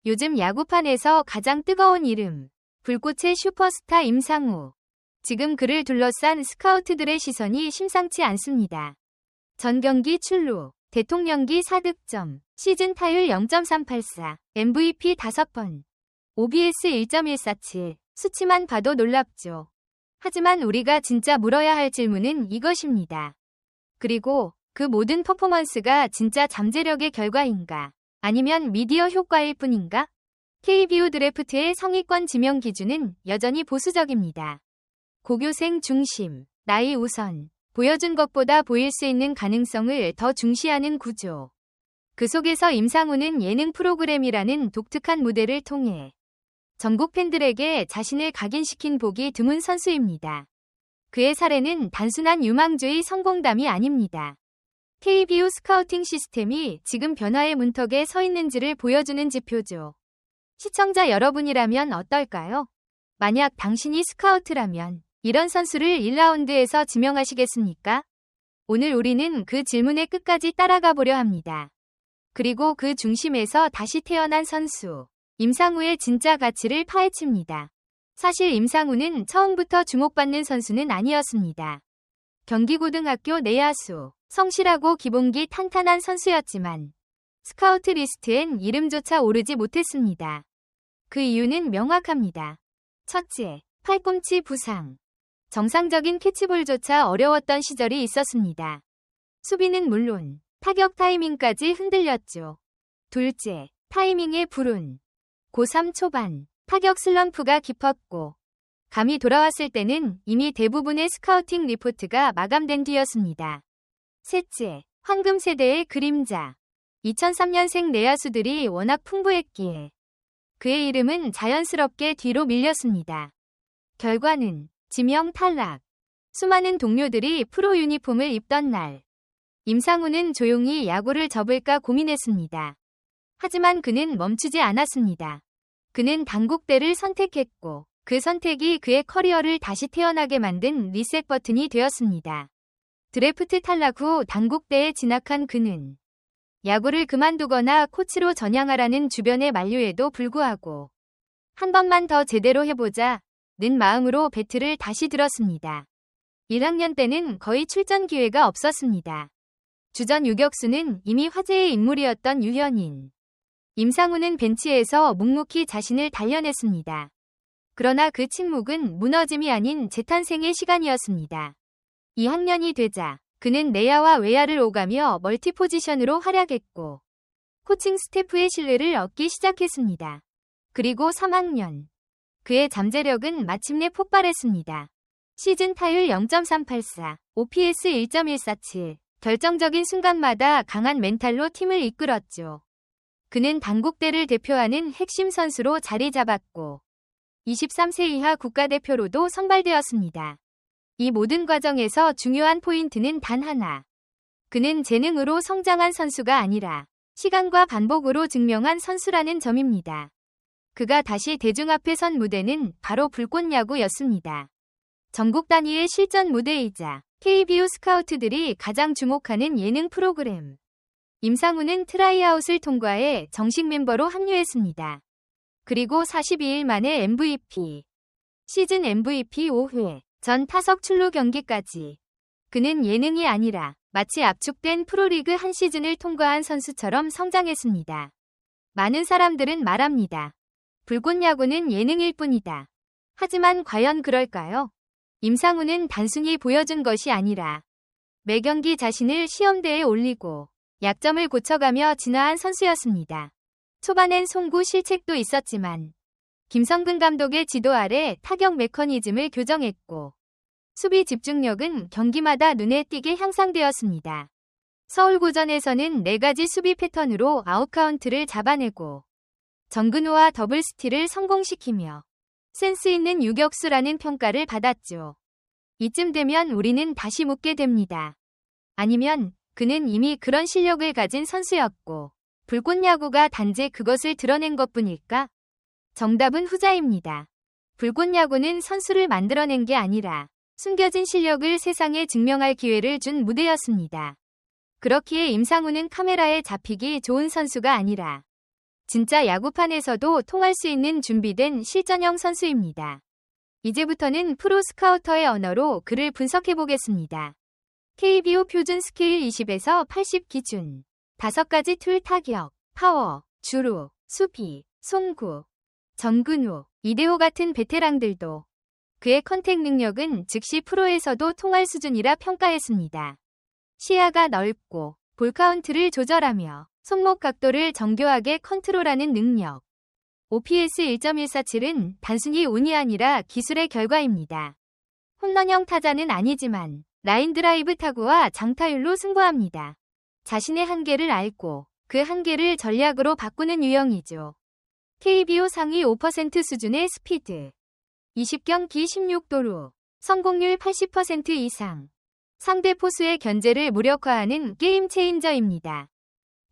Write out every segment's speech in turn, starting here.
요즘 야구판에서 가장 뜨거운 이름, 불꽃의 슈퍼스타 임상우. 지금 그를 둘러싼 스카우트들의 시선이 심상치 않습니다. 전 경기 출루, 대통령기 4득점, 시즌 타율 0.384, MVP 5번, OBS 1.147, 수치만 봐도 놀랍죠. 하지만 우리가 진짜 물어야 할 질문은 이것입니다. 그리고 그 모든 퍼포먼스가 진짜 잠재력의 결과인가? 아니면 미디어 효과일 뿐인가? KBO 드래프트의 상위권 지명 기준은 여전히 보수적입니다. 고교생 중심, 나이 우선, 보여준 것보다 보일 수 있는 가능성을 더 중시하는 구조. 그 속에서 임상우는 예능 프로그램이라는 독특한 무대를 통해 전국 팬들에게 자신을 각인시킨 보기 드문 선수입니다. 그의 사례는 단순한 유망주의 성공담이 아닙니다. KBO 스카우팅 시스템이 지금 변화의 문턱에 서 있는지를 보여주는 지표죠. 시청자 여러분이라면 어떨까요? 만약 당신이 스카우트라면 이런 선수를 1라운드에서 지명하시겠습니까? 오늘 우리는 그 질문의 끝까지 따라가 보려 합니다. 그리고 그 중심에서 다시 태어난 선수, 임상우의 진짜 가치를 파헤칩니다. 사실 임상우는 처음부터 주목받는 선수는 아니었습니다. 경기고등학교 내야수, 성실하고 기본기 탄탄한 선수였지만 스카우트 리스트엔 이름조차 오르지 못했습니다. 그 이유는 명확합니다. 첫째, 팔꿈치 부상. 정상적인 캐치볼조차 어려웠던 시절이 있었습니다. 수비는 물론 타격 타이밍까지 흔들렸죠. 둘째, 타이밍의 불운. 고3 초반, 타격 슬럼프가 깊었고 감이 돌아왔을 때는 이미 대부분의 스카우팅 리포트가 마감된 뒤였습니다. 셋째, 황금 세대의 그림자. 2003년생 내야수들이 워낙 풍부했기에 그의 이름은 자연스럽게 뒤로 밀렸습니다. 결과는 지명 탈락. 수많은 동료들이 프로 유니폼을 입던 날, 임상우는 조용히 야구를 접을까 고민했습니다. 하지만 그는 멈추지 않았습니다. 그는 단국대를 선택했고 그 선택이 그의 커리어를 다시 태어나게 만든 리셋 버튼이 되었습니다. 드래프트 탈락 후 단국대에 진학한 그는 야구를 그만두거나 코치로 전향하라는 주변의 만류에도 불구하고 한 번만 더 제대로 해보자는 마음으로 배트를 다시 들었습니다. 1학년 때는 거의 출전 기회가 없었습니다. 주전 유격수는 이미 화제의 인물이었던 유현인. 임상우는 벤치에서 묵묵히 자신을 단련했습니다. 그러나 그 침묵은 무너짐이 아닌 재탄생의 시간이었습니다. 2학년이 되자 그는 내야와 외야를 오가며 멀티포지션으로 활약했고 코칭 스태프의 신뢰를 얻기 시작했습니다. 그리고 3학년. 그의 잠재력은 마침내 폭발했습니다. 시즌 타율 0.384, OPS 1.147, 결정적인 순간마다 강한 멘탈로 팀을 이끌었죠. 그는 단국대를 대표하는 핵심 선수로 자리 잡았고 23세 이하 국가대표로도 선발되었습니다. 이 모든 과정에서 중요한 포인트는 단 하나. 그는 재능으로 성장한 선수가 아니라 시간과 반복으로 증명한 선수라는 점입니다. 그가 다시 대중 앞에 선 무대는 바로 불꽃야구였습니다. 전국 단위의 실전 무대이자 KBO 스카우트들이 가장 주목하는 예능 프로그램. 임상우는 트라이아웃을 통과해 정식 멤버로 합류했습니다. 그리고 42일 만에 MVP. 시즌 MVP 5회. 전 타석 출루 경기까지. 그는 예능이 아니라 마치 압축된 프로리그 한 시즌을 통과한 선수처럼 성장했습니다. 많은 사람들은 말합니다. 불꽃야구는 예능일 뿐이다. 하지만 과연 그럴까요? 임상우는 단순히 보여준 것이 아니라 매 경기 자신을 시험대에 올리고 약점을 고쳐가며 진화한 선수였습니다. 초반엔 송구 실책도 있었지만 김성근 감독의 지도 아래 타격 메커니즘을 교정했고 수비 집중력은 경기마다 눈에 띄게 향상되었습니다. 서울고전에서는 4가지 수비 패턴으로 아웃카운트를 잡아내고 정근호와 더블 스틸을 성공시키며 센스 있는 유격수라는 평가를 받았죠. 이쯤 되면 우리는 다시 묻게 됩니다. 아니면 그는 이미 그런 실력을 가진 선수였고 불꽃야구가 단지 그것을 드러낸 것뿐일까? 정답은 후자입니다. 불꽃야구는 선수를 만들어낸 게 아니라 숨겨진 실력을 세상에 증명할 기회를 준 무대였습니다. 그렇기에 임상우는 카메라에 잡히기 좋은 선수가 아니라 진짜 야구판에서도 통할 수 있는 준비된 실전형 선수입니다. 이제부터는 프로 스카우터의 언어로 그를 분석해보겠습니다. KBO 표준 스케일 20에서 80 기준. 5가지 툴 타격, 파워, 주루, 수비, 송구, 정근우, 이대호 같은 베테랑들도 그의 컨택 능력은 즉시 프로에서도 통할 수준이라 평가했습니다. 시야가 넓고 볼 카운트를 조절하며 손목 각도를 정교하게 컨트롤하는 능력. OPS 1.147은 단순히 운이 아니라 기술의 결과입니다. 홈런형 타자는 아니지만 라인 드라이브 타구와 장타율로 승부합니다. 자신의 한계를 알고 그 한계를 전략으로 바꾸는 유형이죠. KBO 상위 5% 수준의 스피드, 20경기 16도루, 성공률 80% 이상, 상대 포수의 견제를 무력화하는 게임 체인저입니다.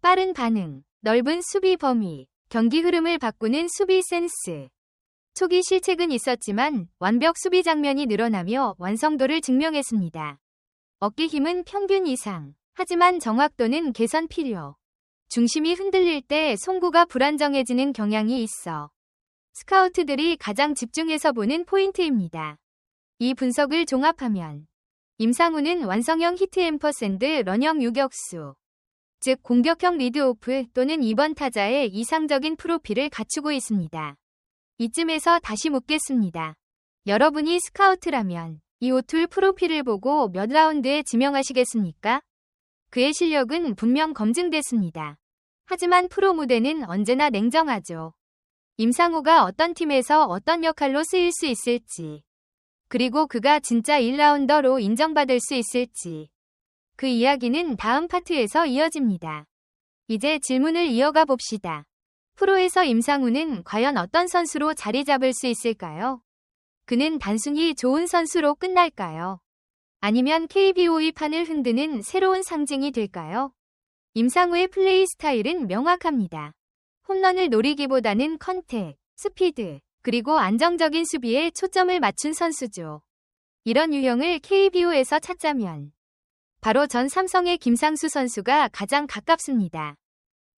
빠른 반응, 넓은 수비 범위, 경기 흐름을 바꾸는 수비 센스. 초기 실책은 있었지만 완벽 수비 장면이 늘어나며 완성도를 증명했습니다. 어깨 힘은 평균 이상, 하지만 정확도는 개선 필요. 중심이 흔들릴 때 송구가 불안정해지는 경향이 있어 스카우트들이 가장 집중해서 보는 포인트입니다. 이 분석을 종합하면 임상우는 완성형 히트 앰퍼샌드 런형 유격수, 즉 공격형 리드오프 또는 2번 타자의 이상적인 프로필을 갖추고 있습니다. 이쯤에서 다시 묻겠습니다. 여러분이 스카우트라면 이 오툴 프로필을 보고 몇 라운드에 지명하시겠습니까? 그의 실력은 분명 검증됐습니다. 하지만 프로 무대는 언제나 냉정하죠. 임상우가 어떤 팀에서 어떤 역할로 쓰일 수 있을지, 그리고 그가 진짜 1라운더로 인정받을 수 있을지, 그 이야기는 다음 파트에서 이어집니다. 이제 질문을 이어가 봅시다. 프로에서 임상우는 과연 어떤 선수로 자리 잡을 수 있을까요? 그는 단순히 좋은 선수로 끝날까요? 아니면 KBO의 판을 흔드는 새로운 상징이 될까요? 임상우의 플레이 스타일은 명확합니다. 홈런을 노리기보다는 컨택, 스피드, 그리고 안정적인 수비에 초점을 맞춘 선수죠. 이런 유형을 KBO에서 찾자면 바로 전 삼성의 김상수 선수가 가장 가깝습니다.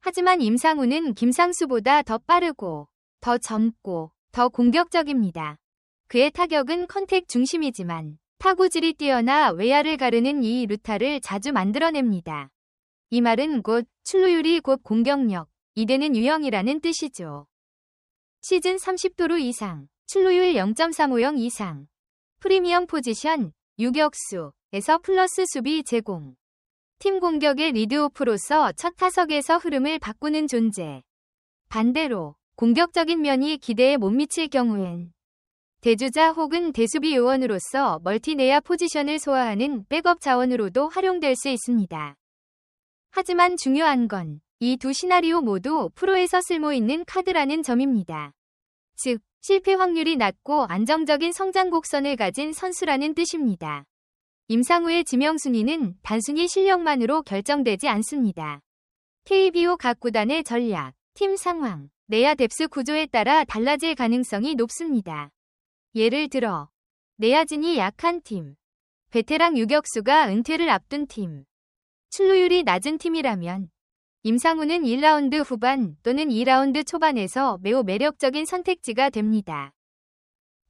하지만 임상우는 김상수보다 더 빠르고, 더 젊고, 더 공격적입니다. 그의 타격은 컨택 중심이지만 타구질이 뛰어나 외야를 가르는 이 루타를 자주 만들어냅니다. 이 말은 곧 출루율이 곧 공격력, 이되는 유형이라는 뜻이죠. 시즌 30도루 이상, 출루율 0.350 이상, 프리미엄 포지션, 유격수에서 플러스 수비 제공. 팀 공격의 리드오프로서 첫 타석에서 흐름을 바꾸는 존재. 반대로 공격적인 면이 기대에 못 미칠 경우엔 대주자 혹은 대수비 요원으로서 멀티 내야 포지션을 소화하는 백업 자원으로도 활용될 수 있습니다. 하지만 중요한 건 이 두 시나리오 모두 프로에서 쓸모있는 카드라는 점입니다. 즉, 실패 확률이 낮고 안정적인 성장 곡선을 가진 선수라는 뜻입니다. 임상우의 지명순위는 단순히 실력만으로 결정되지 않습니다. KBO 각 구단의 전략, 팀 상황, 내야 뎁스 구조에 따라 달라질 가능성이 높습니다. 예를 들어 내야진이 약한 팀, 베테랑 유격수가 은퇴를 앞둔 팀, 출루율이 낮은 팀이라면 임상우는 1라운드 후반 또는 2라운드 초반에서 매우 매력적인 선택지가 됩니다.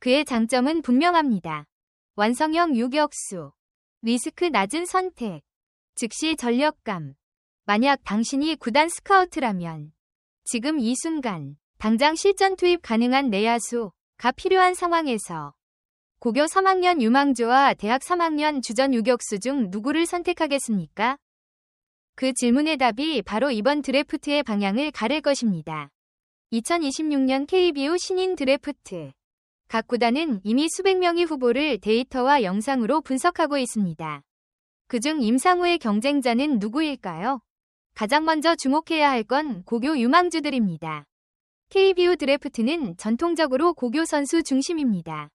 그의 장점은 분명합니다. 완성형 유격수, 리스크 낮은 선택, 즉시 전력감. 만약 당신이 구단 스카우트라면 지금 이 순간 당장 실전 투입 가능한 내야수가 필요한 상황에서 고교 3학년 유망주와 대학 3학년 주전 유격수 중 누구를 선택하겠습니까? 그 질문의 답이 바로 이번 드래프트의 방향을 가를 것입니다. 2026년 KBO 신인 드래프트. 각 구단은 이미 수백 명의 후보를 데이터와 영상으로 분석하고 있습니다. 그중 임상우의 경쟁자는 누구일까요? 가장 먼저 주목해야 할 건 고교 유망주들입니다. KBO 드래프트는 전통적으로 고교 선수 중심입니다.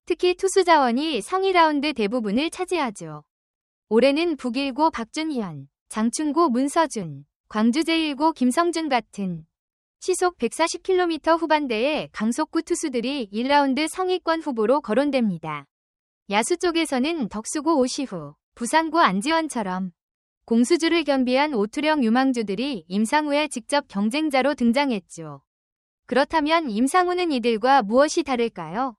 특히 투수 자원이 상위 라운드 대부분을 차지하죠. 올해는 북일고 박준현, 장충고 문서준, 광주제일고 김성준 같은 시속 140km 후반대의 강속구 투수들이 1라운드 상위권 후보로 거론됩니다. 야수 쪽에서는 덕수고 오시후, 부산고 안지원처럼 공수주를 겸비한 오투령 유망주들이 임상우의 직접 경쟁자로 등장했죠. 그렇다면 임상우는 이들과 무엇이 다를까요?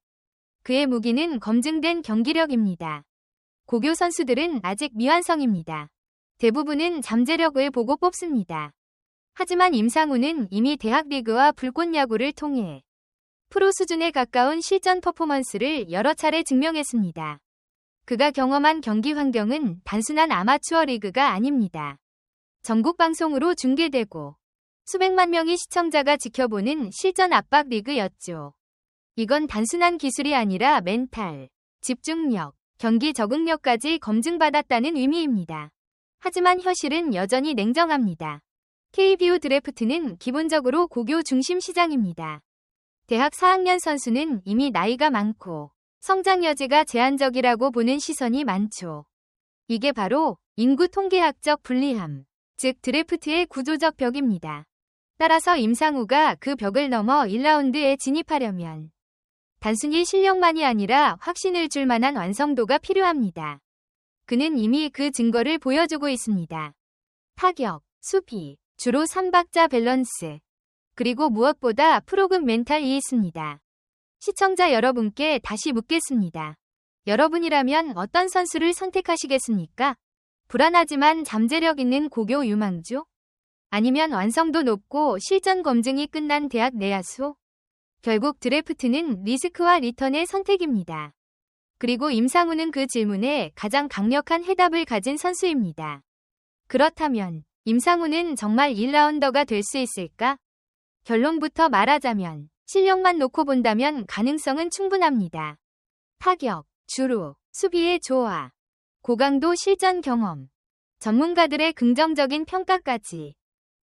그의 무기는 검증된 경기력입니다. 고교 선수들은 아직 미완성입니다. 대부분은 잠재력을 보고 뽑습니다. 하지만 임상우는 이미 대학 리그와 불꽃 야구를 통해 프로 수준에 가까운 실전 퍼포먼스를 여러 차례 증명했습니다. 그가 경험한 경기 환경은 단순한 아마추어 리그가 아닙니다. 전국 방송으로 중계되고 수백만 명의 시청자가 지켜보는 실전 압박 리그였죠. 이건 단순한 기술이 아니라 멘탈, 집중력, 경기 적응력까지 검증받았다는 의미입니다. 하지만 현실은 여전히 냉정합니다. KBO 드래프트는 기본적으로 고교 중심 시장입니다. 대학 4학년 선수는 이미 나이가 많고 성장 여지가 제한적이라고 보는 시선이 많죠. 이게 바로 인구 통계학적 불리함, 즉 드래프트의 구조적 벽입니다. 따라서 임상우가 그 벽을 넘어 1라운드에 진입하려면 단순히 실력만이 아니라 확신을 줄 만한 완성도가 필요합니다. 그는 이미 그 증거를 보여주고 있습니다. 타격, 수비, 주로 3박자 밸런스, 그리고 무엇보다 프로급 멘탈이 있습니다. 시청자 여러분께 다시 묻겠습니다. 여러분이라면 어떤 선수를 선택하시겠습니까? 불안하지만 잠재력 있는 고교 유망주? 아니면 완성도 높고 실전 검증이 끝난 대학 내야수? 결국 드래프트는 리스크와 리턴의 선택입니다. 그리고 임상우는 그 질문에 가장 강력한 해답을 가진 선수입니다. 그렇다면 임상우는 정말 1라운더가 될 수 있을까? 결론부터 말하자면 실력만 놓고 본다면 가능성은 충분합니다. 타격, 주루, 수비의 조화, 고강도 실전 경험, 전문가들의 긍정적인 평가까지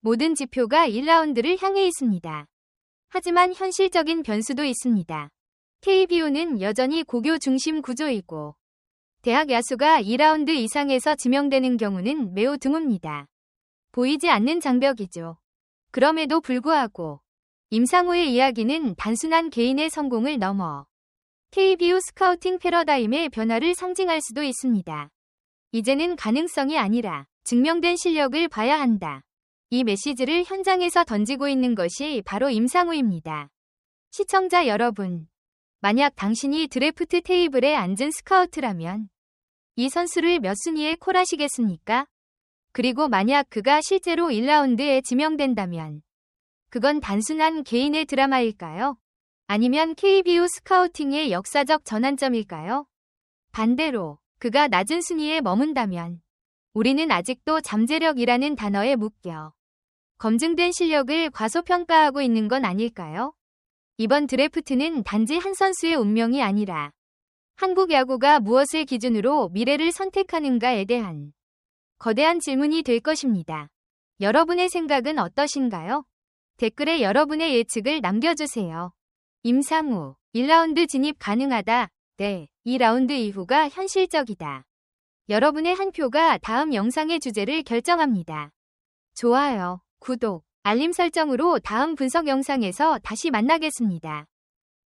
모든 지표가 1라운드를 향해 있습니다. 하지만 현실적인 변수도 있습니다. KBO는 여전히 고교 중심 구조이고 대학 야수가 2라운드 이상에서 지명되는 경우는 매우 드뭅니다. 보이지 않는 장벽이죠. 그럼에도 불구하고 임상우의 이야기는 단순한 개인의 성공을 넘어 KBO 스카우팅 패러다임의 변화를 상징할 수도 있습니다. 이제는 가능성이 아니라 증명된 실력을 봐야 한다. 이 메시지를 현장에서 던지고 있는 것이 바로 임상우입니다. 시청자 여러분, 만약 당신이 드래프트 테이블에 앉은 스카우트라면 이 선수를 몇 순위에 콜하시겠습니까? 그리고 만약 그가 실제로 1라운드에 지명된다면 그건 단순한 개인의 드라마일까요? 아니면 KBO 스카우팅의 역사적 전환점일까요? 반대로 그가 낮은 순위에 머문다면 우리는 아직도 잠재력이라는 단어에 묶여 검증된 실력을 과소평가하고 있는 건 아닐까요? 이번 드래프트는 단지 한 선수의 운명이 아니라 한국 야구가 무엇을 기준으로 미래를 선택하는가에 대한 거대한 질문이 될 것입니다. 여러분의 생각은 어떠신가요? 댓글에 여러분의 예측을 남겨주세요. 임상우, 1라운드 진입 가능하다. 네, 2라운드 이후가 현실적이다. 여러분의 한 표가 다음 영상의 주제를 결정합니다. 좋아요, 구독, 알림 설정으로 다음 분석 영상에서 다시 만나겠습니다.